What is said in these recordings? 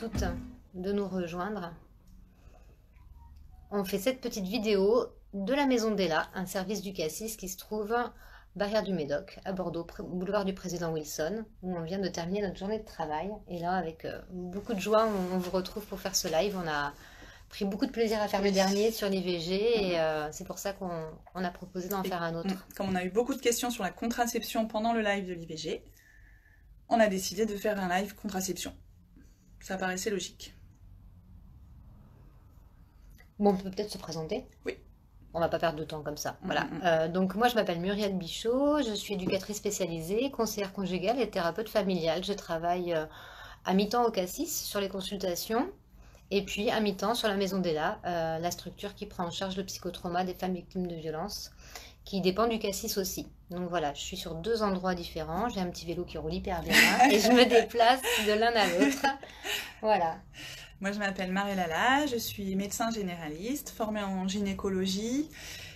toutes de nous rejoindre. On fait cette petite vidéo de la Maison d'Ella, un service du Cassis qui se trouve Barrière du Médoc, à Bordeaux, boulevard du Président Wilson, où on vient de terminer notre journée de travail. Et là, avec beaucoup de joie, on vous retrouve pour faire ce live. On a pris beaucoup de plaisir à faire le dernier sur l'IVG et c'est pour ça qu'on a proposé d'en faire un autre. Comme on a eu beaucoup de questions sur la contraception pendant le live de l'IVG, on a décidé de faire un live contraception. Ça paraissait logique. Bon, on peut peut-être se présenter. Oui. On va pas perdre de temps comme ça. Voilà. Donc moi, je m'appelle Muriel Bichot, je suis éducatrice spécialisée, conseillère conjugale et thérapeute familiale. Je travaille à mi-temps au Cassis sur les consultations et puis à mi-temps sur la Maison d'Ella, la structure qui prend en charge le psychotrauma des femmes victimes de violences, qui dépend du Cassis aussi. Donc voilà, je suis sur 2 endroits différents. J'ai un petit vélo qui roule hyper bien et je me déplace de l'un à l'autre. Voilà. Moi, je m'appelle Marie-Lala, je suis médecin généraliste, formée en gynécologie.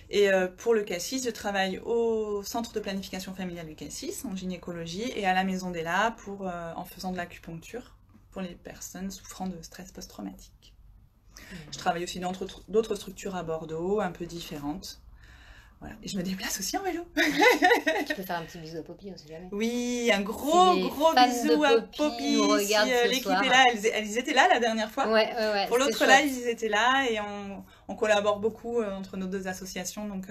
Et pour le Cassis, je travaille au centre de planification familiale du Cassis, en gynécologie, et à la Maison d'Ella en faisant de l'acupuncture pour les personnes souffrant de stress post-traumatique. Je travaille aussi dans d'autres structures à Bordeaux, un peu différentes. Voilà. Et je me déplace aussi en vélo. Tu peux faire un petit bisou à Poppy, on sait jamais. Oui, un gros bisou à Poppy. Si l'équipe est là, elles étaient là la dernière fois. Ouais, pour l'autre live, ils étaient là et on collabore beaucoup entre nos 2 associations. Donc,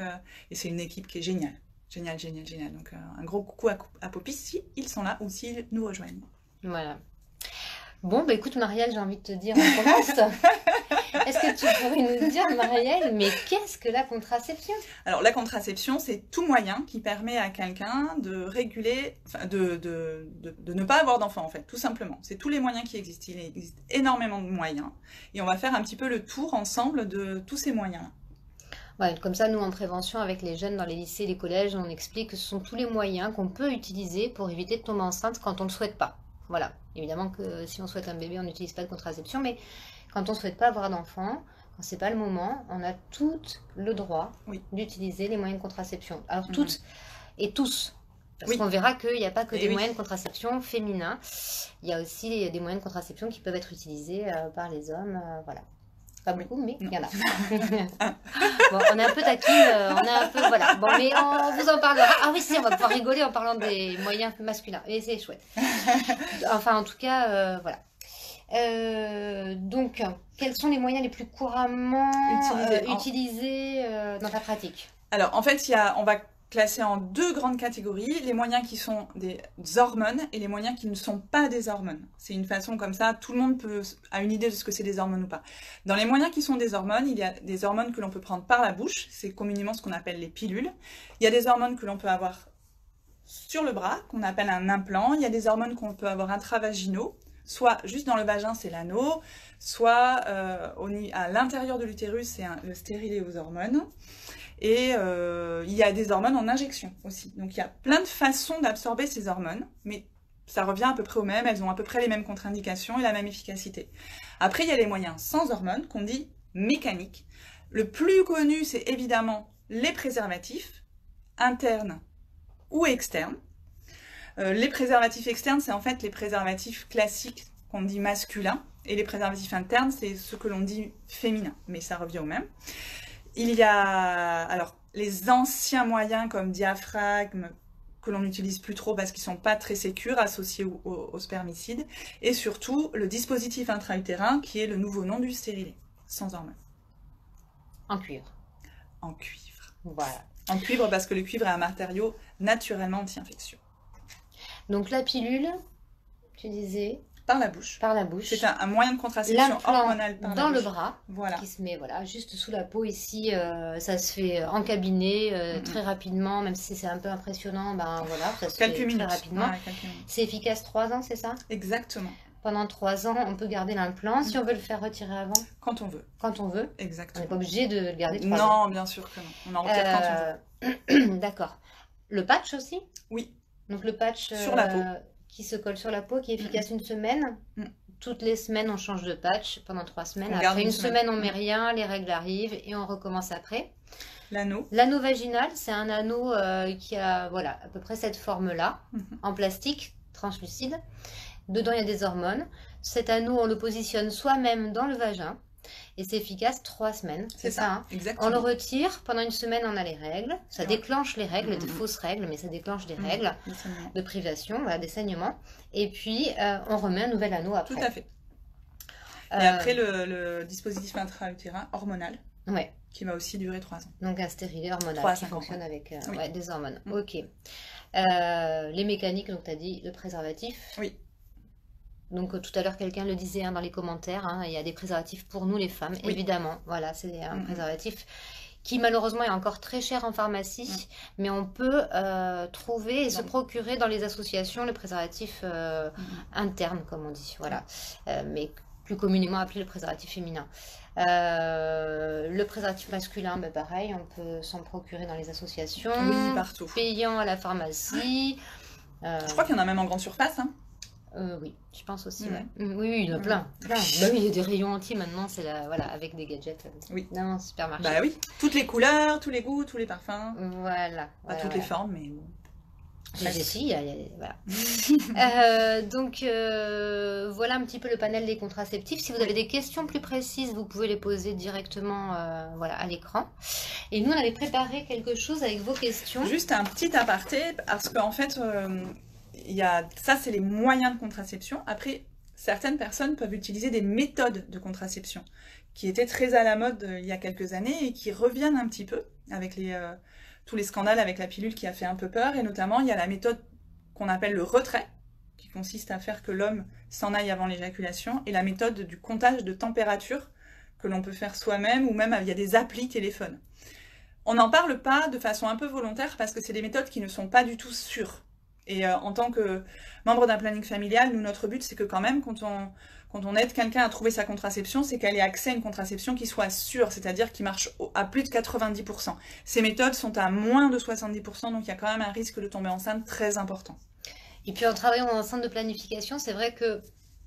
et c'est une équipe qui est géniale. Géniale. Donc un gros coucou à Poppy si ils sont là ou s'ils nous rejoignent. Voilà. Bon, bah écoute Marielle, j'ai envie de te dire, on commence. Est-ce que tu pourrais nous dire, Marielle, mais qu'est-ce que la contraception? Alors la contraception, c'est tout moyen qui permet à quelqu'un de réguler, de ne pas avoir d'enfant en fait, tout simplement. C'est tous les moyens qui existent. Il existe énormément de moyens et on va faire un petit peu le tour ensemble de tous ces moyens. Ouais, comme ça, nous en prévention avec les jeunes dans les lycées et les collèges, on explique que ce sont tous les moyens qu'on peut utiliser pour éviter de tomber enceinte quand on ne le souhaite pas. Voilà, évidemment que si on souhaite un bébé, on n'utilise pas de contraception, mais quand on ne souhaite pas avoir d'enfant, quand c'est pas le moment, on a tout le droit d'utiliser les moyens de contraception. Alors toutes et tous, parce qu'on verra qu'il n'y a pas que des moyens de contraception féminins, il y a aussi des moyens de contraception qui peuvent être utilisés par les hommes, voilà. Pas beaucoup, mais il y en a. Bon, on est un peu taquine, on est un peu, voilà. Bon, mais on vous en parlera. Ah oui, si, on va pouvoir rigoler en parlant des moyens masculins. Et c'est chouette. Enfin, en tout cas, voilà. Donc, quels sont les moyens les plus couramment utilisés dans ta pratique? Alors, en fait, on va classer en 2 grandes catégories, les moyens qui sont des hormones et les moyens qui ne sont pas des hormones. C'est une façon comme ça, tout le monde a une idée de ce que c'est des hormones ou pas. Dans les moyens qui sont des hormones, il y a des hormones que l'on peut prendre par la bouche, c'est communément ce qu'on appelle les pilules. Il y a des hormones que l'on peut avoir sur le bras, qu'on appelle un implant. Il y a des hormones qu'on peut avoir intravaginaux, soit juste dans le vagin, c'est l'anneau, soit à l'intérieur de l'utérus, c'est le stérilet aux hormones. Et il y a des hormones en injection aussi. Donc il y a plein de façons d'absorber ces hormones, mais ça revient à peu près au même, elles ont à peu près les mêmes contre-indications et la même efficacité. Après, il y a les moyens sans hormones, qu'on dit mécaniques. Le plus connu, c'est évidemment les préservatifs, internes ou externes. Les préservatifs externes, c'est en fait les préservatifs classiques qu'on dit masculins, et les préservatifs internes, c'est ce que l'on dit féminin, mais ça revient au même. Il y a alors les anciens moyens comme diaphragme que l'on n'utilise plus trop parce qu'ils ne sont pas très sécures, associés au spermicide, et surtout le dispositif intra-utérin qui est le nouveau nom du stérilet, sans hormones. En cuivre. En cuivre. Voilà. En cuivre parce que le cuivre est un matériau naturellement anti-infectieux. Donc la pilule, tu disais... Par la bouche. Par la bouche. C'est un moyen de contraception hormonale par la bouche. Dans le bras, voilà. Qui se met juste sous la peau ici. Ça se fait en cabinet très rapidement, même si c'est un peu impressionnant. Ben voilà, ça se fait très rapidement. Ouais, c'est efficace 3 ans, c'est ça? Exactement. Pendant 3 ans, on peut garder l'implant. Si on veut le faire retirer avant? Quand on veut. Quand on veut? Exactement. On n'est pas obligé de le garder 3 ans. Non, bien sûr que non. On en retire quand on veut. D'accord. Le patch aussi? Oui. Donc le patch sur la peau. Qui se colle sur la peau, qui est efficace une semaine. Toutes les semaines, on change de patch pendant 3 semaines. Après une semaine, on met rien, les règles arrivent et on recommence après. L'anneau. L'anneau vaginal, c'est un anneau qui a voilà, à peu près cette forme-là, en plastique, translucide. Dedans, il y a des hormones. Cet anneau, on le positionne soi-même dans le vagin. Et c'est efficace 3 semaines, c'est ça, hein. Exactement. On le retire, pendant une semaine on a les règles, ça déclenche les règles, des fausses règles, mais ça déclenche des règles de privation, voilà, des saignements. Et puis on remet un nouvel anneau après. Tout à fait. Et après le dispositif intra-utérin hormonal, qui va aussi durer 3 ans. Donc un stérilet hormonal qui fonctionne avec des hormones. Ok. Les mécaniques, donc tu as dit le préservatif. Oui. Donc tout à l'heure quelqu'un le disait dans les commentaires, hein, il y a des préservatifs pour nous les femmes, évidemment. Voilà, c'est un préservatif qui malheureusement est encore très cher en pharmacie, mais on peut trouver et se procurer dans les associations les préservatifs internes, comme on dit. Voilà, mais plus communément appelé le préservatif féminin. Le préservatif masculin, ben pareil, on peut s'en procurer dans les associations. Oui, partout. Payant à la pharmacie. Je crois qu'il y en a même en grande surface, hein. Oui, je pense aussi. Oui, il y en a plein. Bah oui, il y a des rayons entiers maintenant, c'est voilà, avec des gadgets. Oui. Non, supermarché. Bah oui, toutes les couleurs, tous les goûts, tous les parfums. Voilà. Pas toutes les formes, mais bon. Voilà. Donc voilà un petit peu le panel des contraceptifs. Si vous avez des questions plus précises, vous pouvez les poser directement voilà, à l'écran. Et nous, on avait préparé quelque chose avec vos questions. Juste un petit aparté, parce qu'en fait, ça, c'est les moyens de contraception. Après, certaines personnes peuvent utiliser des méthodes de contraception qui étaient très à la mode il y a quelques années et qui reviennent un petit peu avec tous les scandales avec la pilule qui a fait un peu peur. Et notamment, il y a la méthode qu'on appelle le retrait, qui consiste à faire que l'homme s'en aille avant l'éjaculation, et la méthode du comptage de température que l'on peut faire soi-même, ou même il y a des applis téléphone. On n'en parle pas de façon un peu volontaire parce que c'est des méthodes qui ne sont pas du tout sûres. Et en tant que membre d'un planning familial, nous, notre but, c'est que quand même, quand on aide quelqu'un à trouver sa contraception, c'est qu'elle ait accès à une contraception qui soit sûre, c'est-à-dire qui marche à plus de 90%. Ces méthodes sont à moins de 70%, donc il y a quand même un risque de tomber enceinte très important. Et puis en travaillant en centre de planification, c'est vrai que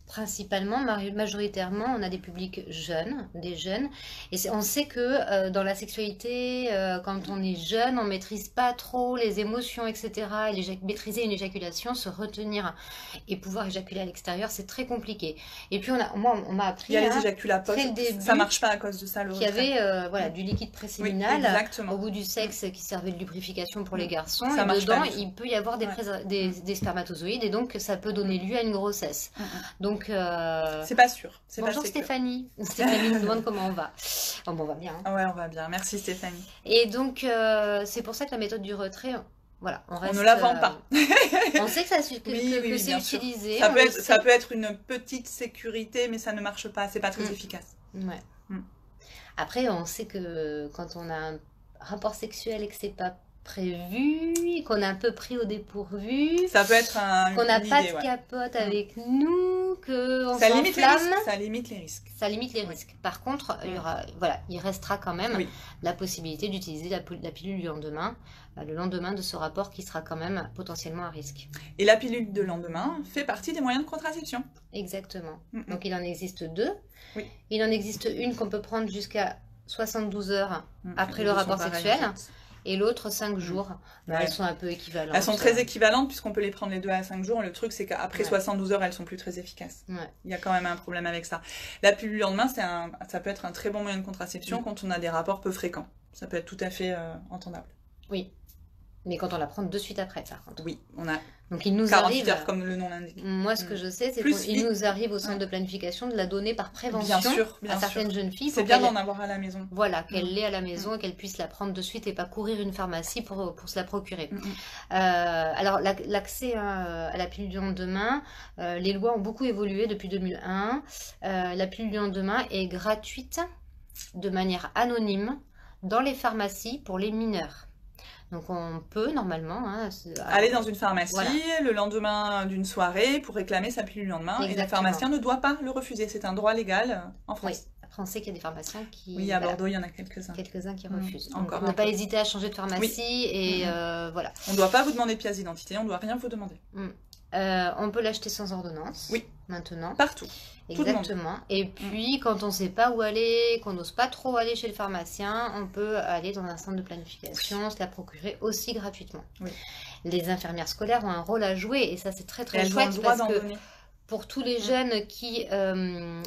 principalement, majoritairement, on a des publics jeunes, des jeunes. Et on sait que dans la sexualité, quand on est jeune, on ne maîtrise pas trop les émotions, etc. Et maîtriser une éjaculation, se retenir et pouvoir éjaculer à l'extérieur, c'est très compliqué. Et puis, moi, on m'a appris... Il y a les éjaculats post, ça ne marche pas à cause de ça, le retrait. Il y avait voilà, du liquide préséminal au bout du sexe qui servait de lubrification pour les garçons. Ça et dedans, il peut y avoir des spermatozoïdes et donc ça peut donner lieu à une grossesse. Donc, c'est pas sûr. Bonjour Stéphanie. Stéphanie nous demande comment on va. Oh, bon, on va bien. Hein. Ouais, on va bien. Merci Stéphanie. Et donc, c'est pour ça que la méthode du retrait, voilà, on ne la vend pas. On sait que c'est utilisé. Ça peut être une petite sécurité, mais ça ne marche pas. C'est pas très efficace. Ouais. Après, on sait que quand on a un rapport sexuel et que c'est pas prévu, qu'on a un peu pris au dépourvu, ça peut être qu'on n'a pas de capote avec nous, qu'on s'enflamme. Ça limite les risques. Ça limite les risques. Par contre, il restera quand même la possibilité d'utiliser la pilule du lendemain, le lendemain de ce rapport qui sera quand même potentiellement à risque. Et la pilule de lendemain fait partie des moyens de contraception. Exactement. Donc il en existe 2. Oui. Il en existe une qu'on peut prendre jusqu'à 72 heures après le rapport sexuel. Et l'autre 5 jours. Elles sont un peu équivalentes. Elles sont très équivalentes puisqu'on peut les prendre les deux à 5 jours. Le truc, c'est qu'après 72 heures, elles sont plus très efficaces. Il y a quand même un problème avec ça. La pilule lendemain, ça peut être un très bon moyen de contraception quand on a des rapports peu fréquents. Ça peut être tout à fait entendable. Oui. Mais quand on la prend de suite après, par contre. Oui, on a donc il nous 48 arrive, heures comme le nom l'indique. Moi, ce que je sais, c'est qu'il nous arrive au centre de planification de la donner par prévention à certaines jeunes filles. C'est bien d'en avoir à la maison. Voilà, qu'elle l'ait à la maison et qu'elle puisse la prendre de suite et pas courir une pharmacie pour se la procurer. Alors, l'accès à la pilule du lendemain, les lois ont beaucoup évolué depuis 2001. La pilule du lendemain est gratuite de manière anonyme dans les pharmacies pour les mineurs. Donc on peut normalement aller dans une pharmacie le lendemain d'une soirée pour réclamer sa pilule du lendemain. Exactement. Et le pharmacien ne doit pas le refuser. C'est un droit légal en France. Oui. Après on sait qu'il y a des pharmaciens qui... Oui, à Bordeaux, il y en a quelques-uns. Quelques-uns qui refusent. Donc, on n'a pas hésité à changer de pharmacie et voilà. On ne doit pas vous demander de pièce d'identité, on ne doit rien vous demander. On peut l'acheter sans ordonnance. Oui. Maintenant. Partout. Exactement. Et puis, quand on ne sait pas où aller, qu'on n'ose pas trop aller chez le pharmacien, on peut aller dans un centre de planification, se la procurer aussi gratuitement. Oui. Les infirmières scolaires ont un rôle à jouer et ça, c'est très très chouette parce que pour tous les jeunes qui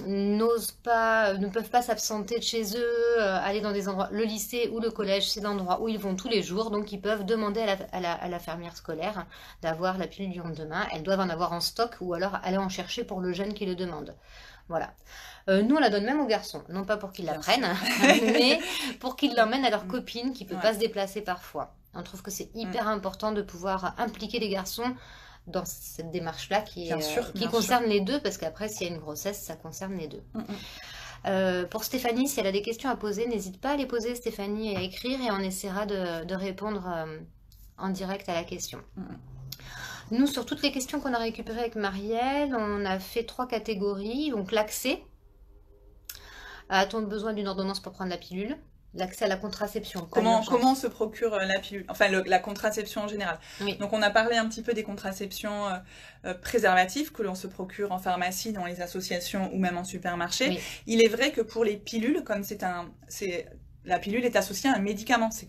n'osent pas, ne peuvent pas s'absenter de chez eux, aller dans des endroits, le lycée ou le collège, c'est l'endroit où ils vont tous les jours, donc ils peuvent demander à l'infirmière scolaire d'avoir la pilule du lendemain. Elles doivent en avoir en stock ou alors aller en chercher pour le jeune qui le demande. Voilà. Nous, on la donne même aux garçons, non pas pour qu'ils la prennent, mais pour qu'ils l'emmènent à leur copine qui ne peut pas se déplacer parfois. On trouve que c'est hyper important de pouvoir impliquer les garçons dans cette démarche-là qui concerne les deux, parce qu'après, s'il y a une grossesse, ça concerne les deux. Pour Stéphanie, si elle a des questions à poser, n'hésite pas à les poser, Stéphanie, et à écrire, et on essaiera de répondre en direct à la question. Nous, sur toutes les questions qu'on a récupérées avec Marielle, on a fait 3 catégories. Donc, l'accès. A-t-on besoin d'une ordonnance pour prendre la pilule? L'accès à la contraception. Comment se procure la pilule? Enfin, la contraception en général. Oui. Donc, on a parlé un petit peu des contraceptions préservatives que l'on se procure en pharmacie, dans les associations ou même en supermarché. Oui. Il est vrai que pour les pilules, comme la pilule est associée à un médicament. C'est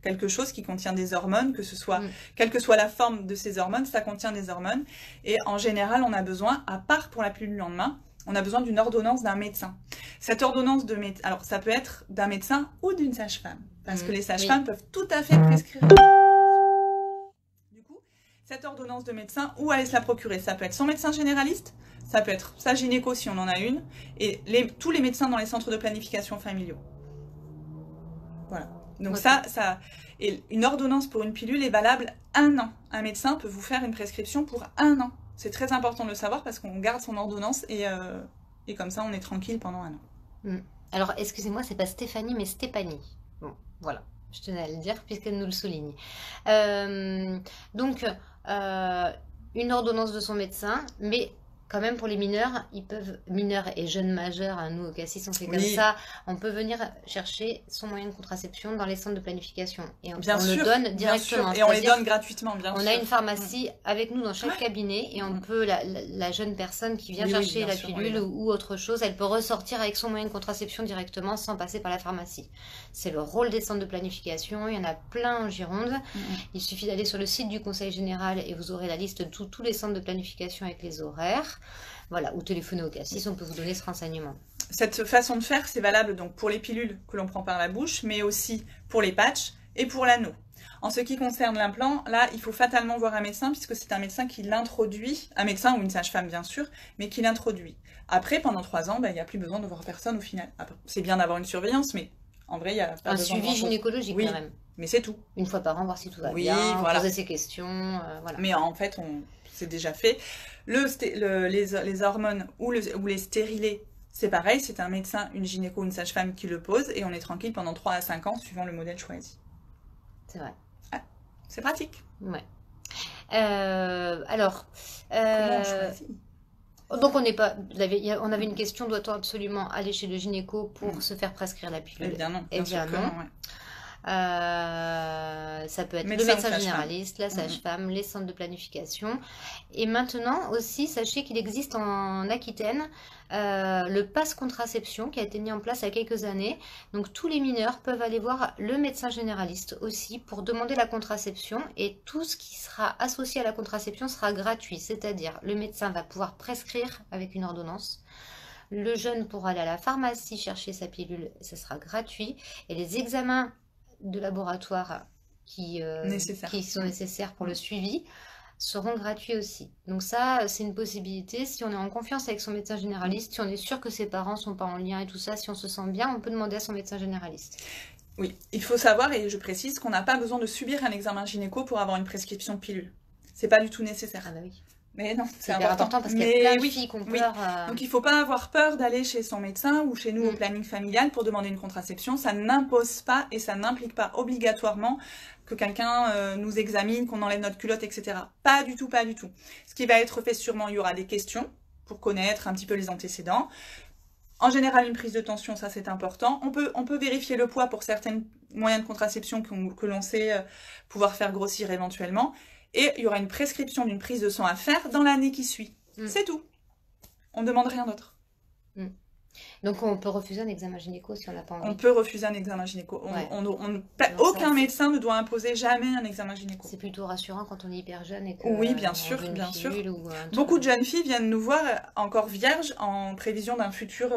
quelque chose qui contient des hormones, que ce soit, quelle que soit la forme de ces hormones, ça contient des hormones. Et en général, on a besoin, à part pour la pilule du lendemain, on a besoin d'une ordonnance d'un médecin. Cette ordonnance de médecin, alors ça peut être d'un médecin ou d'une sage-femme, parce que les sages-femmes peuvent tout à fait prescrire. Du coup, cette ordonnance de médecin, où aller se la procurer? Ça peut être son médecin généraliste, ça peut être sa gynéco si on en a une, et tous les médecins dans les centres de planification familiaux. Voilà. Donc et une ordonnance pour une pilule est valable 1 an. Un médecin peut vous faire une prescription pour 1 an. C'est très important de le savoir parce qu'on garde son ordonnance et comme ça on est tranquille pendant 1 an. Alors excusez-moi, c'est pas Stéphanie mais Stéphanie. Bon, voilà, je tenais à le dire puisqu'elle nous le souligne. Donc une ordonnance de son médecin, mais quand même pour les mineurs, mineurs et jeunes majeurs, hein, nous au Cassis on fait comme ça, on peut venir chercher son moyen de contraception dans les centres de planification. Et on le donne directement. Et on les donne gratuitement, bien sûr. On a une pharmacie avec nous dans chaque cabinet et on peut, la jeune personne qui vient chercher la pilule ou autre chose, elle peut ressortir avec son moyen de contraception directement sans passer par la pharmacie. C'est le rôle des centres de planification, il y en a plein en Gironde. Il suffit d'aller sur le site du Conseil Général et vous aurez la liste de tous les centres de planification avec les horaires. Voilà, ou téléphoner au Cassis, on peut vous donner ce renseignement. Cette façon de faire, c'est valable donc pour les pilules que l'on prend par la bouche, mais aussi pour les patchs et pour l'anneau. En ce qui concerne l'implant, là, il faut fatalement voir un médecin, puisque c'est un médecin qui l'introduit, un médecin ou une sage-femme bien sûr, mais qui l'introduit. Après, pendant 3 ans, il n'y a plus besoin de voir personne au final. C'est bien d'avoir une surveillance, mais en vrai, il n'y a pas besoin de suivi gynécologique quand même. Mais c'est tout. Une fois par an, voir si tout va bien, poser ses questions, voilà. Mais en fait, c'est déjà fait. Les hormones ou les stérilés, c'est pareil, c'est un médecin, une gynéco, une sage-femme qui le pose et on est tranquille pendant 3 à 5 ans suivant le modèle choisi. C'est vrai. Ah, c'est pratique. Ouais. Alors... Comment on choisit ? Donc on avait une question, doit-on absolument aller chez le gynéco pour se faire prescrire la pilule? Eh bien non. Eh bien non. Ça peut être le médecin généraliste, la sage-femme, les centres de planification. Et maintenant aussi, sachez qu'il existe en Aquitaine le pass contraception qui a été mis en place il y a quelques années. Donc tous les mineurs peuvent aller voir le médecin généraliste aussi pour demander la contraception et tout ce qui sera associé à la contraception sera gratuit. C'est-à-dire le médecin va pouvoir prescrire avec une ordonnance. Le jeune pourra aller à la pharmacie chercher sa pilule, ce sera gratuit. Et les examens de laboratoire qui sont nécessaires pour le suivi seront gratuits aussi. Donc ça, c'est une possibilité. Si on est en confiance avec son médecin généraliste, si on est sûr que ses parents sont pas en lien et tout ça, si on se sent bien, on peut demander à son médecin généraliste. Oui, il faut savoir, et je précise, qu'on n'a pas besoin de subir un examen gynéco pour avoir une prescription pilule. C'est pas du tout nécessaire. Ah bah oui. Mais non, c'est important parce qu'il y a plein de filles qui ont peur. Donc il ne faut pas avoir peur d'aller chez son médecin ou chez nous au planning familial pour demander une contraception. Ça n'impose pas et ça n'implique pas obligatoirement que quelqu'un nous examine, qu'on enlève notre culotte, etc. Pas du tout, pas du tout. Ce qui va être fait sûrement, il y aura des questions pour connaître un petit peu les antécédents. En général, une prise de tension, ça c'est important. On peut vérifier le poids pour certains moyens de contraception que l'on sait pouvoir faire grossir éventuellement. Et il y aura une prescription d'une prise de sang à faire dans l'année qui suit. C'est tout. On ne demande rien d'autre. Donc on peut refuser un examen gynéco si on n'a pas envie. On peut refuser un examen gynéco. Aucun médecin ne doit imposer jamais un examen gynéco. C'est plutôt rassurant quand on est hyper jeune et que oui, bien sûr, bien sûr. Beaucoup de jeunes filles viennent nous voir encore vierges en prévision d'un futur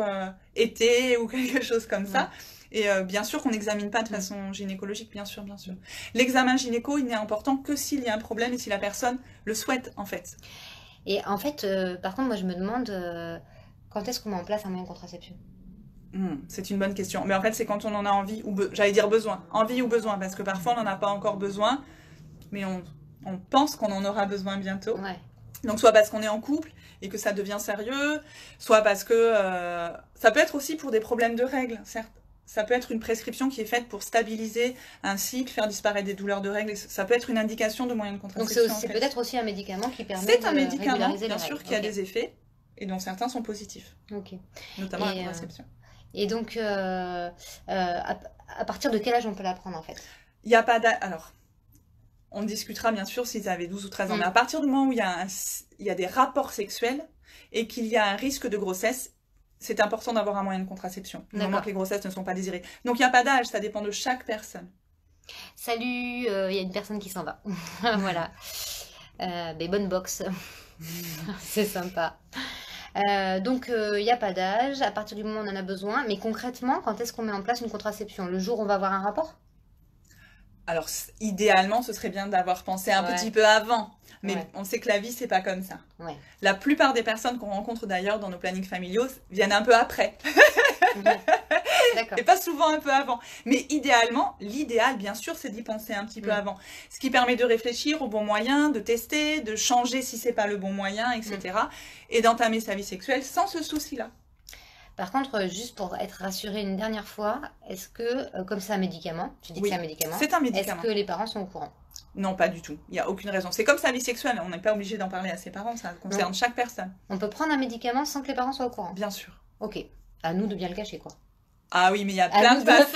été ou quelque chose comme ça. Et bien sûr qu'on n'examine pas de façon gynécologique, bien sûr, bien sûr. L'examen gynéco, il n'est important que s'il y a un problème et si la personne le souhaite, en fait. Et en fait, par contre, moi je me demande quand est-ce qu'on met en place un moyen de contraception? C'est une bonne question. Mais en fait, c'est quand on en a envie, ou j'allais dire besoin. Envie ou besoin, parce que parfois on n'en a pas encore besoin, mais on pense qu'on en aura besoin bientôt. Ouais. Donc soit parce qu'on est en couple et que ça devient sérieux, soit parce que ça peut être aussi pour des problèmes de règles, certes. Ça peut être une prescription qui est faite pour stabiliser un cycle, faire disparaître des douleurs de règles. Ça peut être une indication de moyen de contraception. Donc c'est peut-être aussi un médicament qui permet de régulariser les règles. C'est un médicament, bien sûr, qui a des effets, et dont certains sont positifs. Ok. Notamment la contraception. Et donc, à partir de quel âge on peut la prendre, en fait? Il n'y a pas d'âge... Alors, on discutera, bien sûr, s'ils avaient 12 ou 13 ans. Mais à partir du moment où il y a des rapports sexuels et qu'il y a un risque de grossesse, c'est important d'avoir un moyen de contraception, du moment que les grossesses ne sont pas désirées. Donc, il n'y a pas d'âge, ça dépend de chaque personne. Salut, il y a une personne qui s'en va. Voilà. Mais bonne boxe. C'est sympa. Donc, il n'y a pas d'âge, à partir du moment où on en a besoin. Mais concrètement, quand est-ce qu'on met en place une contraception? Le jour où on va avoir un rapport? Alors, idéalement, ce serait bien d'avoir pensé un petit peu avant. Mais on sait que la vie, c'est pas comme ça. La plupart des personnes qu'on rencontre d'ailleurs dans nos plannings familiaux viennent un peu après. Et pas souvent un peu avant. Mais idéalement, l'idéal, bien sûr, c'est d'y penser un petit peu avant. Ce qui permet de réfléchir au bon moyen, de tester, de changer si c'est pas le bon moyen, etc. Et d'entamer sa vie sexuelle sans ce souci-là. Par contre, juste pour être rassurée une dernière fois, est-ce que, comme c'est un médicament, tu dis que c'est un médicament, c'est un médicament. Est-ce que les parents sont au courant? Non, pas du tout. Il n'y a aucune raison. C'est comme sa vie sexuelle, on n'est pas obligé d'en parler à ses parents, ça concerne chaque personne. On peut prendre un médicament sans que les parents soient au courant? Bien sûr. Ok. À nous de bien le cacher, quoi. Ah oui, mais il y a plein de façons.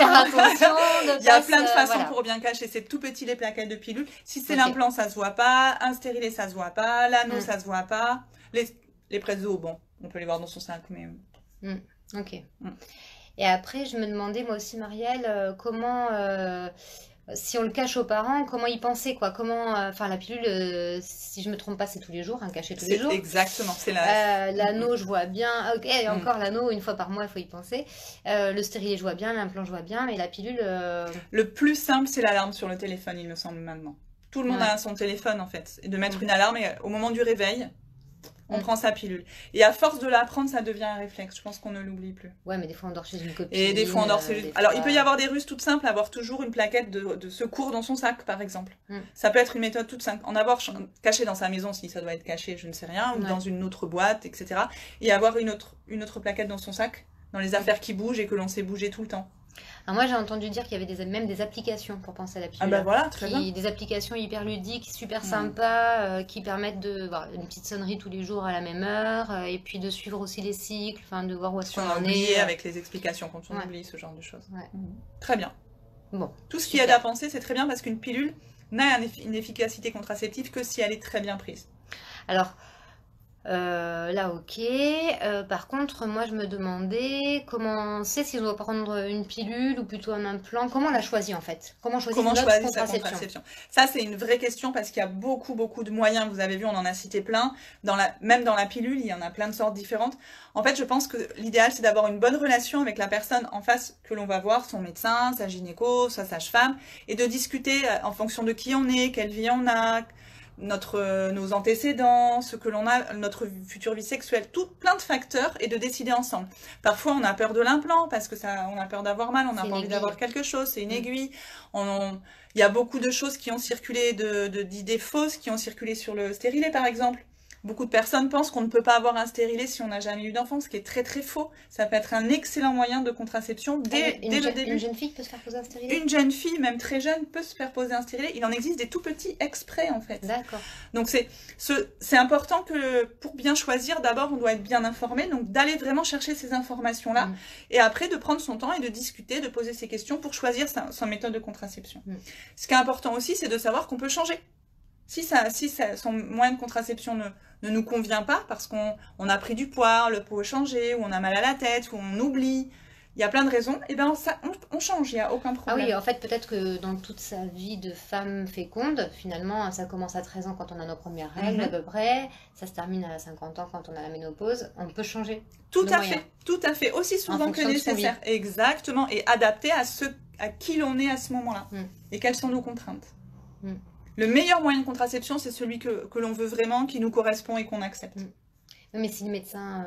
Il y a plein de façons pour bien cacher. C'est tout petit, les plaquettes de pilules. Si c'est l'implant, ça se voit pas. Un stérilet, ça se voit pas. L'anneau, ça se voit pas. Les prezos, bon, on peut les voir dans son sac, mais... Ok. Et après, je me demandais, moi aussi, Marielle, comment... si on le cache aux parents, comment y penser, quoi? Comment, enfin, la pilule, si je me trompe pas, c'est tous les jours, hein, caché tous les jours. Exactement, c'est l'anneau, je vois bien. Ok, et encore l'anneau, une fois par mois, il faut y penser. Le stérilet, je vois bien, l'implant, je vois bien, mais la pilule... Le plus simple, c'est l'alarme sur le téléphone, il me semble, maintenant. Tout le monde a son téléphone, en fait. Et de mettre une alarme, et au moment du réveil... On prend sa pilule. Et à force de la prendre, ça devient un réflexe. Je pense qu'on ne l'oublie plus. Ouais, mais des fois on dort chez une copine. Et des fois on dort chez... Alors, il peut y avoir des ruses toutes simples, avoir toujours une plaquette de secours dans son sac, par exemple. Ça peut être une méthode toute simple. En avoir caché dans sa maison, si ça doit être caché, je ne sais rien, ou dans une autre boîte, etc. Et avoir une autre plaquette dans son sac, dans les affaires qui bougent et que l'on sait bouger tout le temps. Alors moi j'ai entendu dire qu'il y avait même des applications pour penser à la pilule. Ah bah voilà, très bien. Des applications hyper ludiques, super sympas, qui permettent de voir une petite sonnerie tous les jours à la même heure, et puis de suivre aussi les cycles, enfin de voir où est-ce qu'on en est. Avec les explications quand on oublie ce genre de choses. Très bien. Bon. Tout ce qui aide à penser, c'est très bien parce qu'une pilule n'a une efficacité contraceptive que si elle est très bien prise. Alors... là, ok. Par contre, moi, je me demandais comment on sait si on doit prendre une pilule ou plutôt un implant. Comment on la choisit, en fait? Comment choisir notre contraception? Ça, c'est une vraie question parce qu'il y a beaucoup de moyens. Vous avez vu, on en a cité plein. Même dans la pilule, il y en a plein de sortes différentes. En fait, je pense que l'idéal, c'est d'avoir une bonne relation avec la personne en face que l'on va voir, son médecin, sa gynéco, sa sage-femme, et de discuter en fonction de qui on est, quelle vie on a, nos antécédents, ce que l'on a, notre future vie sexuelle, plein de facteurs, et de décider ensemble. Parfois, on a peur de l'implant parce que on a peur d'avoir mal, on n'a pas envie d'avoir quelque chose, c'est une aiguille. Il y a beaucoup de choses qui ont circulé, d'idées fausses qui ont circulé sur le stérilet, par exemple. Beaucoup de personnes pensent qu'on ne peut pas avoir un stérilet si on n'a jamais eu d'enfant, ce qui est très très faux. Ça peut être un excellent moyen de contraception dès le début. Une jeune fille peut se faire poser un stérilet? Une jeune fille, même très jeune, peut se faire poser un stérilet. Il en existe des tout petits exprès, en fait. D'accord. Donc c'est important que pour bien choisir, d'abord on doit être bien informé, donc d'aller vraiment chercher ces informations-là, et après de prendre son temps et de discuter, de poser ses questions pour choisir sa méthode de contraception. Ce qui est important aussi, c'est de savoir qu'on peut changer. Si son moyen de contraception ne nous convient pas, parce qu'on a pris du poids, le pot est changé, ou on a mal à la tête, ou on oublie, il y a plein de raisons, et ben on change, il n'y a aucun Ah problème. oui, en fait, peut-être que dans toute sa vie de femme féconde, finalement, ça commence à 13 ans quand on a nos premières règles à peu près, ça se termine à 50 ans quand on a la ménopause, on peut changer Tout nos à moyens. fait, tout à fait, aussi souvent que fonction de son nécessaire. Exactement, et adapté à qui l'on est à ce moment-là, et quelles sont nos contraintes. Le meilleur moyen de contraception, c'est celui que l'on veut vraiment, qui nous correspond et qu'on accepte. Mais si le médecin...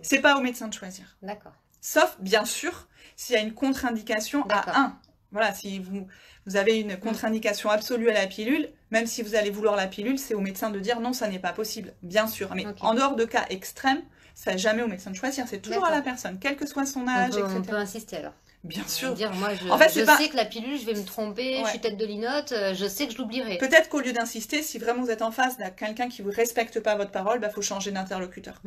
C'est pas au médecin de choisir. D'accord. Sauf, bien sûr, s'il y a une contre-indication D'accord. à 1. Voilà, si vous avez une contre-indication absolue à la pilule, même si vous allez vouloir la pilule, c'est au médecin de dire non, ça n'est pas possible, bien sûr. Mais Ok. en dehors de cas extrêmes, ça n'est jamais au médecin de choisir, c'est toujours à la personne, quel que soit son âge, etc. On peut insister alors. Bien sûr. Dire, moi, En fait, je sais que la pilule, je vais me tromper, je suis tête de linotte, je sais que je l'oublierai. Peut-être qu'au lieu d'insister, si vraiment vous êtes en face de quelqu'un qui ne vous respecte pas votre parole, bah, faut changer d'interlocuteur.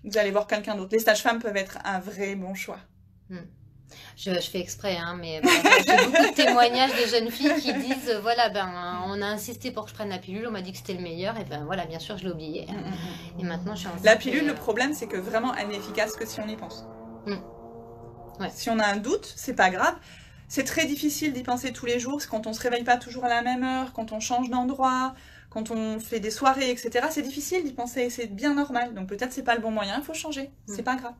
Vous allez voir quelqu'un d'autre. Les sages-femmes peuvent être un vrai bon choix. Je fais exprès, hein, mais voilà, j'ai beaucoup de témoignages de jeunes filles qui disent, voilà, on a insisté pour que je prenne la pilule, on m'a dit que c'était le meilleur, et ben voilà, bien sûr, je l'ai oublié. Et maintenant, je suis enceinte. La pilule, le problème, c'est que vraiment, elle n'est efficace que si on y pense. Ouais. Si on a un doute, c'est pas grave. C'est très difficile d'y penser tous les jours, quand on se réveille pas toujours à la même heure, quand on change d'endroit, quand on fait des soirées, etc. C'est difficile d'y penser, c'est bien normal. Donc peut-être c'est pas le bon moyen, il faut changer, c'est pas grave.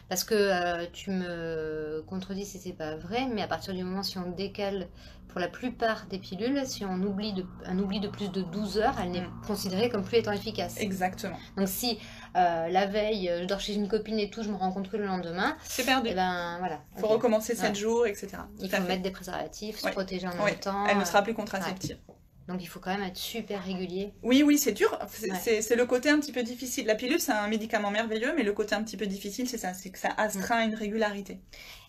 Parce que tu me contredis si c'est pas vrai, mais à partir du moment si on décale pour la plupart des pilules, si on oublie de plus de 12 heures, elle n'est considérée comme plus étant efficace. Exactement. Donc si la veille, je dors chez une copine et tout, je me rends compte que le lendemain, c'est perdu. Et ben voilà. Il faut recommencer 7 jours, etc. Il faut mettre des préservatifs, se protéger en même temps. Elle ne sera plus contraceptive. Donc il faut quand même être super régulier. Oui, c'est dur. C'est le côté un petit peu difficile. La pilule, c'est un médicament merveilleux, mais le côté un petit peu difficile, c'est ça, c'est que ça astreint une régularité.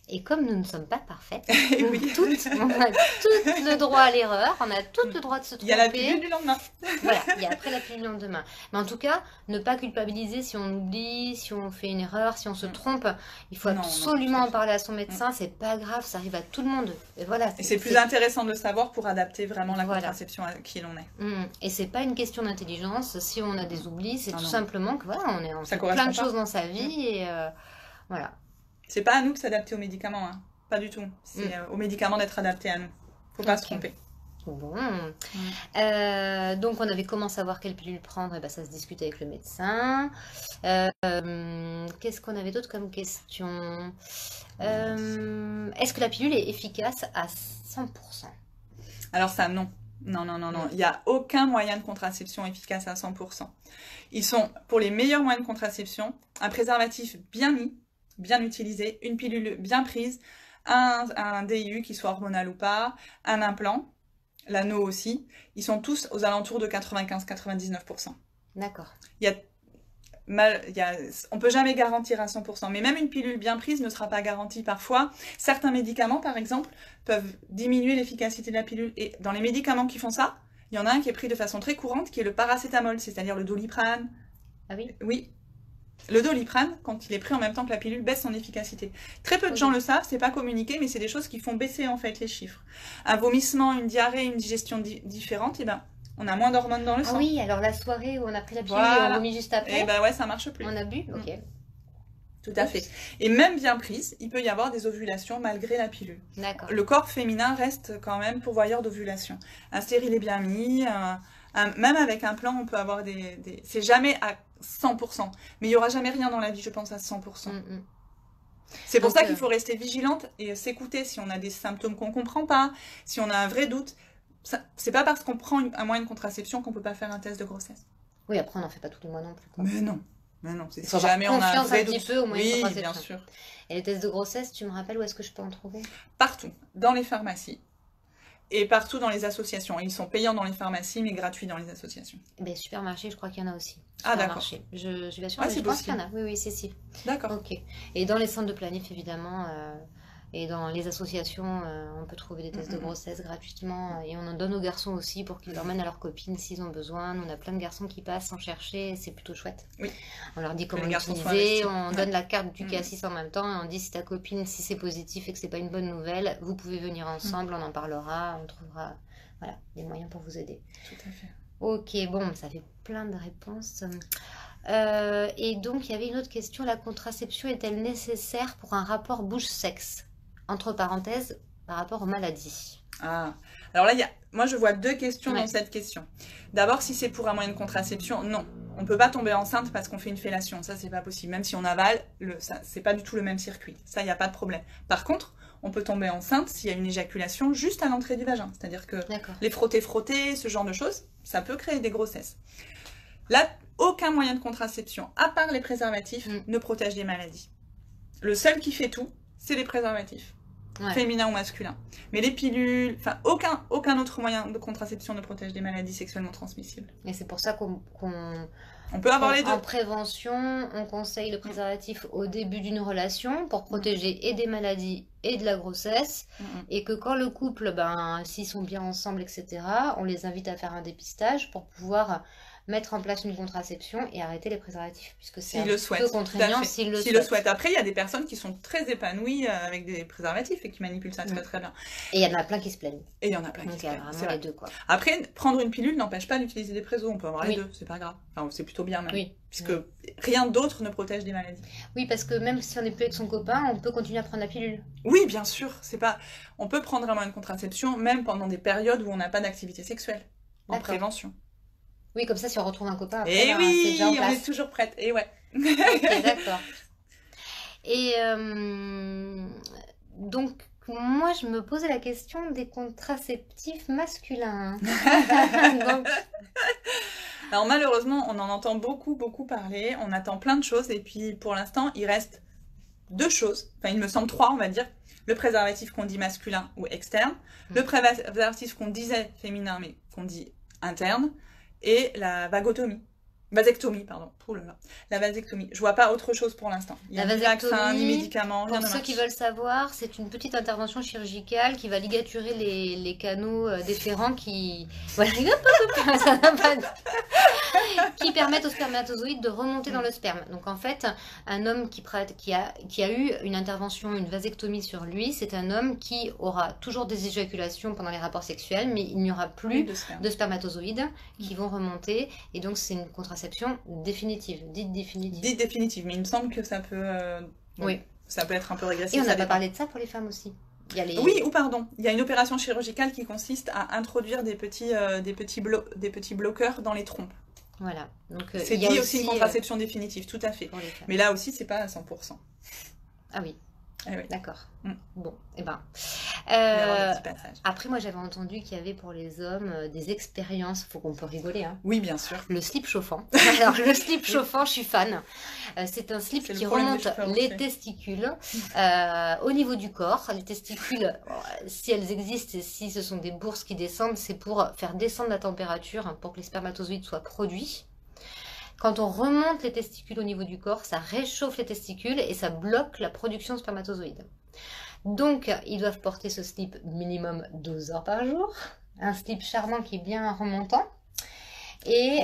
Et comme nous ne sommes pas parfaites, on a tout le droit à l'erreur, on a tout le droit de se tromper. Il y a la pilule du lendemain. Voilà, il y a après la pilule du lendemain. Mais en tout cas, ne pas culpabiliser si on oublie, si on fait une erreur, si on se trompe. Il faut absolument en parler à son médecin, c'est pas grave, ça arrive à tout le monde. Et voilà. Et c'est plus intéressant de le savoir pour adapter vraiment la contraception à qui l'on est. Et c'est pas une question d'intelligence. Si on a des oublis, c'est tout simplement que voilà, on fait plein de choses dans sa vie et voilà. C'est pas à nous de s'adapter aux médicaments, hein. Pas du tout. C'est aux médicaments d'être adaptés à nous. Faut pas se tromper. Bon. Donc on avait commencé à voir quelle pilule prendre, et ben ça se discute avec le médecin. Qu'est-ce qu'on avait d'autre comme question? Est-ce que la pilule est efficace à 100%? Alors ça, non. Non. Il n'y a aucun moyen de contraception efficace à 100%. Ils sont, pour les meilleurs moyens de contraception, un préservatif bien mis, bien utilisé, une pilule bien prise, un DIU qui soit hormonal ou pas, un implant, l'anneau aussi, ils sont tous aux alentours de 95-99%. D'accord. On peut jamais garantir à 100%, mais même une pilule bien prise ne sera pas garantie parfois. Certains médicaments, par exemple, peuvent diminuer l'efficacité de la pilule. Et dans les médicaments qui font ça, il y en a un qui est pris de façon très courante, qui est le paracétamol, c'est-à-dire le Doliprane. Ah oui? Oui. Le Doliprane, quand il est pris en même temps que la pilule, baisse son efficacité. Très peu de gens le savent, c'est pas communiqué, mais c'est des choses qui font baisser en fait les chiffres. Un vomissement, une diarrhée, une digestion différente, et ben on a moins d'hormones dans le sang. Ah oui, alors la soirée où on a pris la pilule et on vomit juste après. Et ben ouais, ça marche plus. On a bu, ok. Tout à fait. Et même bien prise, il peut y avoir des ovulations malgré la pilule. D'accord. Le corps féminin reste quand même pourvoyeur d'ovulation. Un stérile est bien mis, même avec un plan, on peut avoir des... C'est jamais à 100%. Mais il n'y aura jamais rien dans la vie, je pense, à 100%. C'est pour ça qu'il faut rester vigilante et s'écouter si on a des symptômes qu'on ne comprend pas, si on a un vrai doute. C'est pas parce qu'on prend un moyen de contraception qu'on ne peut pas faire un test de grossesse. Oui, après, on n'en fait pas tous les mois non plus. Quoi. Mais non. Si jamais on a un vrai doute. Peu au moyen de contraception. Bien sûr. Et les tests de grossesse, tu me rappelles où est-ce que je peux en trouver? Partout. Dans les pharmacies. Et partout dans les associations. Ils sont payants dans les pharmacies, mais gratuits dans les associations. Ben, supermarché, je crois qu'il y en a aussi. Ah, d'accord. Je suis pas sûre, mais je pense qu'il y en a. Oui, si. D'accord. Ok. Et dans les centres de planif, évidemment, et dans les associations, on peut trouver des tests de grossesse gratuitement. Et on en donne aux garçons aussi pour qu'ils l'emmènent à leurs copines s'ils ont besoin. Nous, on a plein de garçons qui passent sans chercher. C'est plutôt chouette. Oui. On leur dit comment l'utiliser. On donne la carte du cassis en même temps. Et on dit si ta copine, si c'est positif et que c'est pas une bonne nouvelle, vous pouvez venir ensemble. On en parlera. On trouvera voilà, des moyens pour vous aider. Tout à fait. Ok, bon, ça fait plein de réponses. Et donc, il y avait une autre question. La contraception est-elle nécessaire pour un rapport bouche-sexe? Entre parenthèses, par rapport aux maladies. Ah, alors là, moi je vois 2 questions Ouais. dans cette question. D'abord, si c'est pour un moyen de contraception, non. On peut pas tomber enceinte parce qu'on fait une fellation, ça c'est pas possible. Même si on avale, c'est pas du tout le même circuit. Ça, il n'y a pas de problème. Par contre, on peut tomber enceinte s'il y a une éjaculation juste à l'entrée du vagin. C'est-à-dire que D'accord. les frotter, ce genre de choses, ça peut créer des grossesses. Là, aucun moyen de contraception, à part les préservatifs, ne protège des maladies. Le seul qui fait tout, c'est les préservatifs. Ouais. Féminin ou masculin. Mais les pilules, enfin aucun autre moyen de contraception ne protège des maladies sexuellement transmissibles. Et c'est pour ça qu'on On peut avoir les deux. En prévention, on conseille le préservatif au début d'une relation pour protéger et des maladies et de la grossesse. Et que quand le couple, s'ils sont bien ensemble, etc., on les invite à faire un dépistage pour pouvoir mettre en place une contraception et arrêter les préservatifs, puisque c'est un peu contraignant s'ils le souhaitent. Après, il y a des personnes qui sont très épanouies avec des préservatifs et qui manipulent ça très très bien. Et il y en a plein qui se plaignent. Et il y en a plein qui se plaignent. C'est les deux, quoi. Après, prendre une pilule n'empêche pas d'utiliser des présos, on peut avoir les deux, c'est pas grave. Enfin, c'est plutôt bien même. Oui. Puisque rien d'autre ne protège des maladies. Oui, parce que même si on n'est plus avec son copain, on peut continuer à prendre la pilule. Oui, bien sûr. On peut prendre un moyen de contraception même pendant des périodes où on n'a pas d'activité sexuelle. En prévention. Oui, comme ça, si on retrouve un copain, après, et oui, c'est déjà en place. On est toujours prête. Et ouais. Ok, d'accord. Et donc, moi, je me posais la question des contraceptifs masculins. Donc... Alors malheureusement, on en entend beaucoup parler. On attend plein de choses. Et puis, pour l'instant, il reste 2 choses. Enfin, il me semble 3, on va dire. Le préservatif qu'on dit masculin ou externe. Le préservatif qu'on disait féminin, mais qu'on dit interne. Et la vasectomie, pardon. La vasectomie. Je vois pas autre chose pour l'instant. Il y a ni vaccin, ni médicament, rien de Pour ceux qui veulent savoir, c'est une petite intervention chirurgicale qui va ligaturer les canaux déférents qui... Voilà, qui permettent aux spermatozoïdes de remonter dans le sperme. Donc en fait, un homme qui a eu une intervention, une vasectomie sur lui, c'est un homme qui aura toujours des éjaculations pendant les rapports sexuels, mais il n'y aura plus de spermatozoïdes qui vont remonter. Et donc c'est une contraception définitive, dite définitive. Dite définitive, mais il me semble que ça peut... oui. Ça peut être un peu régressif. Et on n'a pas parlé de ça pour les femmes aussi. Oui, ou pardon. Il y a une opération chirurgicale qui consiste à introduire des petits bloqueurs dans les trompes. Voilà. C'est dit aussi une contraception définitive, tout à fait. Mais là aussi, c'est pas à 100%. Ah oui. Ah oui. D'accord. Bon, et après, moi, j'avais entendu qu'il y avait pour les hommes des expériences. Faut qu'on peut rigoler, hein. Oui, bien sûr. Le slip chauffant. Alors, le slip chauffant, je suis fan. C'est un slip qui remonte les testicules au niveau du corps. Les testicules, si elles existent et si ce sont des bourses qui descendent, c'est pour faire descendre la température pour que les spermatozoïdes soient produits. Quand on remonte les testicules au niveau du corps, ça réchauffe les testicules et ça bloque la production de spermatozoïdes. Donc, ils doivent porter ce slip minimum 12 heures par jour. Un slip charmant qui est bien remontant. Et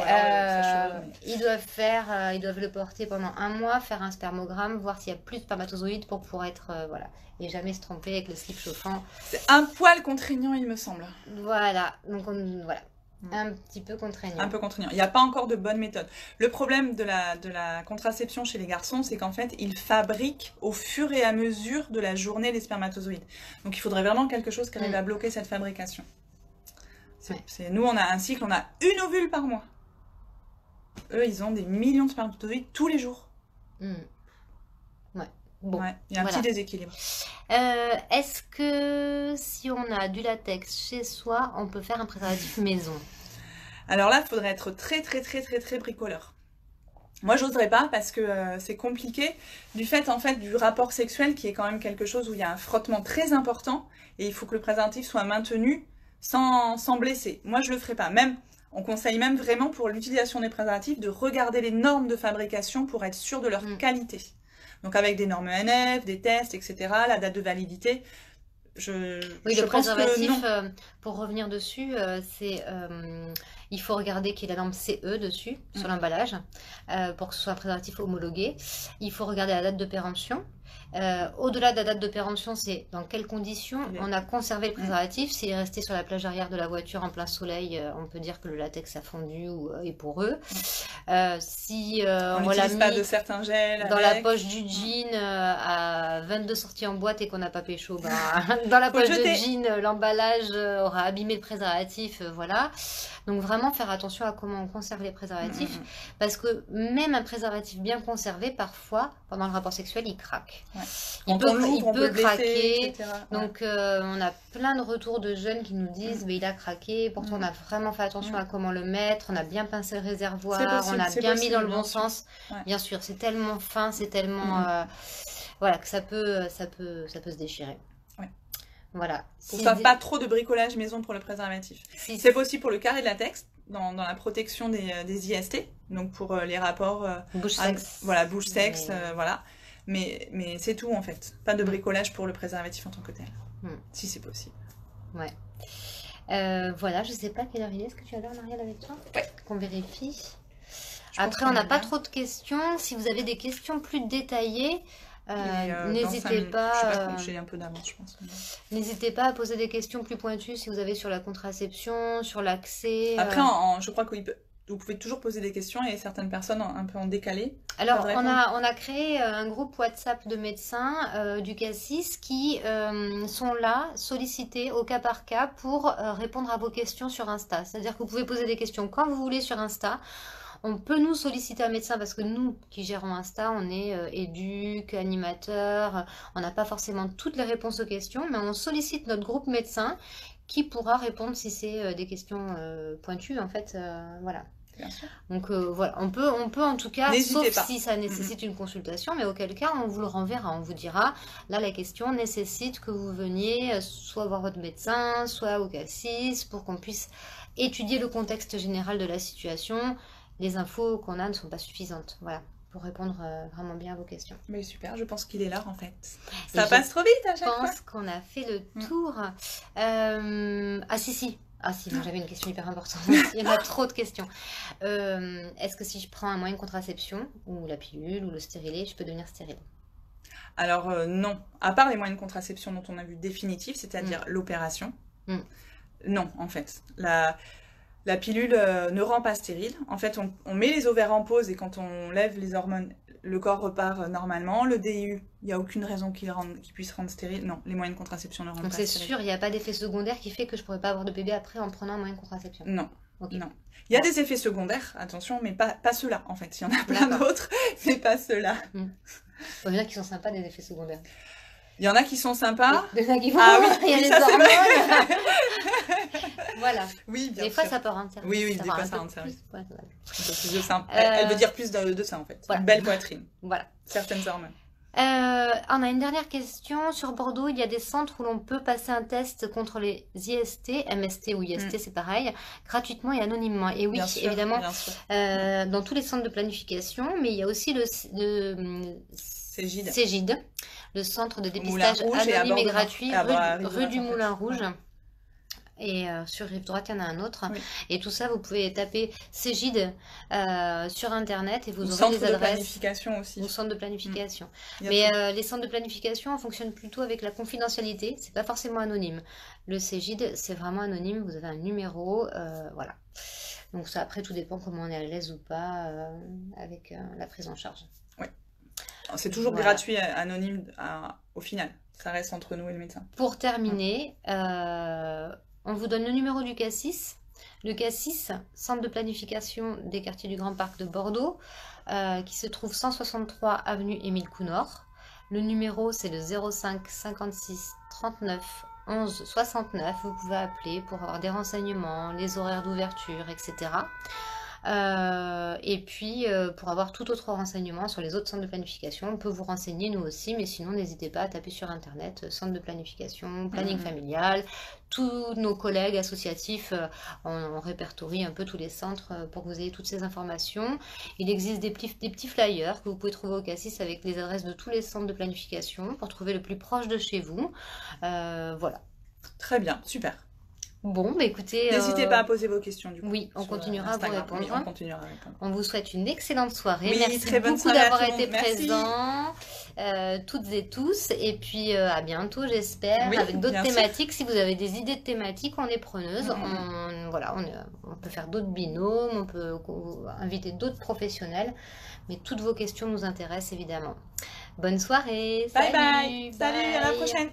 ils doivent le porter pendant 1 mois, faire un spermogramme, voir s'il y a plus de spermatozoïdes pour pouvoir être... et jamais se tromper avec le slip chauffant. C'est un poil contraignant, il me semble. Voilà, donc voilà. Un petit peu contraignant. Un peu contraignant. Il n'y a pas encore de bonne méthode. Le problème de la contraception chez les garçons, c'est qu'en fait, ils fabriquent au fur et à mesure de la journée les spermatozoïdes. Donc il faudrait vraiment quelque chose qui arrive à bloquer cette fabrication. Nous, on a un cycle, on a une ovule par mois. Eux, ils ont des millions de spermatozoïdes tous les jours. Ouais. Bon, il y a un petit déséquilibre. Est-ce que si on a du latex chez soi, on peut faire un préservatif maison? Alors là, il faudrait être très bricoleur. Moi, j'oserais pas parce que c'est compliqué du fait du rapport sexuel qui est quand même quelque chose où il y a un frottement très important et il faut que le préservatif soit maintenu sans blesser. Moi, je le ferai pas. On conseille même vraiment pour l'utilisation des préservatifs de regarder les normes de fabrication pour être sûr de leur qualité. Donc avec des normes ENF, des tests, etc., la date de validité. Le préservatif, pour revenir dessus, il faut regarder qu'il y ait la norme CE dessus, sur l'emballage, pour que ce soit un préservatif homologué. Il faut regarder la date de péremption. Au-delà de la date de péremption, c'est dans quelles conditions Oui. on a conservé le préservatif. S'il est resté sur la plage arrière de la voiture en plein soleil, on peut dire que le latex a fondu ou est poreux. Si On on l'a n'utilise pas mis de certains gels dans la avec. poche du jean à 22 sorties en boîte et qu'on n'a pas pécho, bah, dans la Faut le poche de jeter. jean, l'emballage aura abîmé le préservatif, voilà. Donc vraiment faire attention à comment on conserve les préservatifs, parce que même un préservatif bien conservé, parfois, pendant le rapport sexuel, il craque. Ouais. Il Quand on l'ouvre, il on peut peut blesser, craquer. etc. Donc on a plein de retours de jeunes qui nous disent mais il a craqué, pourtant on a vraiment fait attention à comment le mettre, on a bien pincé le réservoir, C'est possible, on a c'est bien mis possible, dans le bien bon sûr. sens. Ouais. Bien sûr, c'est tellement fin, c'est tellement voilà que ça peut se déchirer. Ouais. Voilà. Pour Si ça, des- pas trop de bricolage maison pour le préservatif. si- C'est possible pour le carré de latex, dans la protection des IST, donc pour les rapports bouche-sexe. voilà, bouche-sexe, Mais- voilà. Mais c'est tout en fait. Pas de bricolage pour le préservatif en tant que tel. Si c'est possible. Ouais. Voilà, je sais pas quelle heure il est. Est-ce que tu as l'heure, Marielle, avec toi? Ouais. Qu'on vérifie. Je pense Après, qu'on on n'a est pas bien. trop de questions. Si vous avez des questions plus détaillées, Et, dans 5 n'hésitez minutes. pas. Je sais pas, j'ai un peu d'avance, je pense. N'hésitez pas à poser des questions plus pointues si vous avez sur la contraception, sur l'accès. Après, je crois que vous pouvez toujours poser des questions et certaines personnes un peu en décalé. Alors, Pas de on a créé un groupe WhatsApp de médecins du CASSIS qui sont là, sollicités au cas par cas pour répondre à vos questions sur Insta. C'est-à-dire que vous pouvez poser des questions quand vous voulez sur Insta. On peut nous solliciter un médecin parce que nous qui gérons Insta, on est éduc, animateur, on n'a pas forcément toutes les réponses aux questions, mais on sollicite notre groupe médecin qui pourra répondre si c'est des questions pointues en fait, voilà. Bien sûr. Donc voilà, on peut en tout cas, N'hésitez sauf pas. si ça nécessite une consultation, mais auquel cas on vous le renverra, on vous dira, là la question nécessite que vous veniez soit voir votre médecin, soit au CASSIS, pour qu'on puisse étudier le contexte général de la situation. Les infos qu'on a ne sont pas suffisantes, voilà, pour répondre vraiment bien à vos questions. Mais super, je pense qu'il est l'heure en fait. Et Ça je passe trop vite à Je chaque fois. pense qu'on a fait le tour. Ah si. Ah si, moi j'avais une question hyper importante. Il y en a trop de questions. Est-ce que si je prends un moyen de contraception, ou la pilule, ou le stérilet, je peux devenir stérile? Alors non, à part les moyens de contraception dont on a vu définitifs, c'est-à-dire l'opération, non en fait. La pilule ne rend pas stérile. En fait, on met les ovaires en pause et quand on lève les hormones, le corps repart normalement. Le DIU, il n'y a aucune raison qu'il puisse rendre stérile. Non, les moyens de contraception ne rendent Donc pas c'est stérile. sûr, il n'y a pas d'effet secondaire qui fait que je pourrais pas avoir de bébé après en prenant un moyen de contraception. Non. Ok. Non. Il y a des effets secondaires, attention, mais pas ceux-là en fait. Il y en a plein D'accord. d'autres, mais pas ceux-là. Il y en a qui sont sympas, des effets secondaires. Il y en a qui sont sympas. Il y en a qui vont, Ah oui, il y a oui, les ça, c'est vrai. hormones. Voilà. Oui, bien Des sûr. fois ça peut rendre service. Oui, oui, Ça des rend fois, un ça peu rend service. plus. Ouais, voilà. Un peu plus de sein. Elle veut dire plus de sein en fait. Voilà. Une belle poitrine. Voilà. Certaines hormones. On a une dernière question. Sur Bordeaux, il y a des centres où l'on peut passer un test contre les IST, MST ou IST, c'est pareil, gratuitement et anonymement. Et oui, Bien sûr, évidemment, bien sûr. dans tous les centres de planification, mais il y a aussi le Cégide. Cégide, le centre de Moulin dépistage Rouge et à anonyme et Bordeaux-Nord. gratuit, Et à rue Rive-Droite, du en fait. Moulin Rouge. Ouais. Et sur Rive Droite, il y en a un autre. Oui. Et tout ça, vous pouvez taper Cégide sur Internet et vous Ou aurez centre les de adresses. planification aussi. Ou centre de planification. Il y a Mais tout. les centres de planification fonctionnent plutôt avec la confidentialité. C'est pas forcément anonyme. Le Cégide, c'est vraiment anonyme. Vous avez un numéro, voilà. Donc ça, après, tout dépend comment on est à l'aise ou pas avec la prise en charge. C'est toujours Voilà. gratuit, anonyme au final. Ça reste entre nous et le médecin. Pour terminer, on vous donne le numéro du CASSIS. Le CASSIS, Centre de planification des quartiers du Grand Parc de Bordeaux, qui se trouve 163 avenue Émile Counor. Le numéro, c'est le 05 56 39 11 69. Vous pouvez appeler pour avoir des renseignements, les horaires d'ouverture, etc. Et puis, pour avoir tout autre renseignement sur les autres centres de planification, on peut vous renseigner nous aussi, mais sinon n'hésitez pas à taper sur internet centre de planification, planning familial. Tous nos collègues associatifs, on répertorie un peu tous les centres pour que vous ayez toutes ces informations. Il existe des petits flyers que vous pouvez trouver au CASSIS avec les adresses de tous les centres de planification pour trouver le plus proche de chez vous. Voilà. Très bien, super. Bon, bah écoutez, N'hésitez pas à poser vos questions du coup. oui, on sur, continuera à vous Instagram. répondre. Oui, on continuera à répondre. On vous souhaite une excellente soirée. Oui, Merci très bonne beaucoup soirée à d'avoir tout le été monde. Merci. présents, toutes et tous. Et puis à bientôt, j'espère, Oui, avec d'autres bien sûr. thématiques. Si vous avez des idées de thématiques, on est preneuse. Voilà, on peut faire d'autres binômes, on peut inviter d'autres professionnels. Mais toutes vos questions nous intéressent évidemment. Bonne soirée. Bye Salut, bye. Salut, à la bye. prochaine.